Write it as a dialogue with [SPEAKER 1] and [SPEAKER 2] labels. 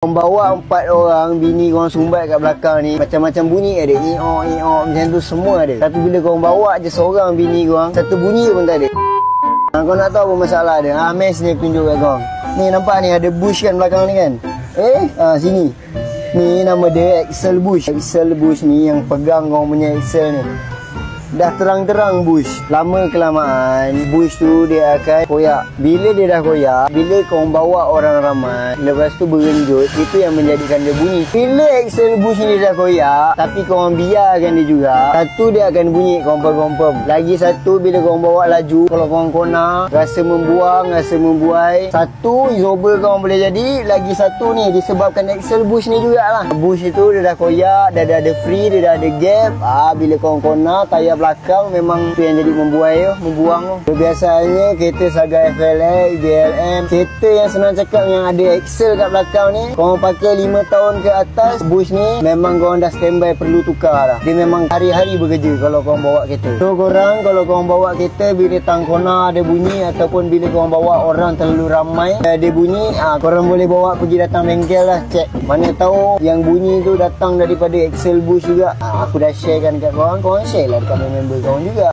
[SPEAKER 1] Korang bawa 4 orang, bini korang sumbat kat belakang ni, macam-macam bunyi ada, i'ok macam tu semua ada. Tapi bila korang bawa je seorang bini korang, satu bunyi pun tak ada. Kau nak tahu apa masalah dia? Mes ni aku tunjuk kat korang. Ni nampak ni ada bush kan belakang ni kan? Sini. Ni nama dia Axle bush. Axle bush ni yang pegang korang punya axle ni. Dah terang-terang bush, lama kelamaan bush tu dia akan koyak. Bila dia dah koyak, bila korang bawa orang ramai, lepas tu berenjut, itu yang menjadikan dia bunyi. Bila axle bush ni dah koyak, tapi korang biarkan dia juga, satu dia akan bunyi confirm. Lagi satu, bila korang bawa laju, kalau korang kona, rasa membuang, rasa membuai, satu isober korang boleh jadi. Lagi satu ni disebabkan axle bush ni jugalah. Bush itu dia dah koyak, dah ada free, dia dah ada gap. Bila korang kona, tayar belakang memang tu yang jadi membuang tu. Biasanya kereta Saga FLX, BLM, kereta yang senang cakap yang ada axle kat belakang ni, korang pakai 5 tahun ke atas, bush ni memang korang dah standby perlu tukar dah. Dia memang hari-hari bekerja kalau korang bawa kereta. So korang kalau korang bawa kereta, bila tang kona ada bunyi, ataupun bila korang bawa orang terlalu ramai ada bunyi, korang boleh bawa pergi datang bengkel lah, cek. Mana tahu yang bunyi tu datang daripada axle bush juga. Aku dah sharekan kat korang, korang share lah dekat member kawan juga.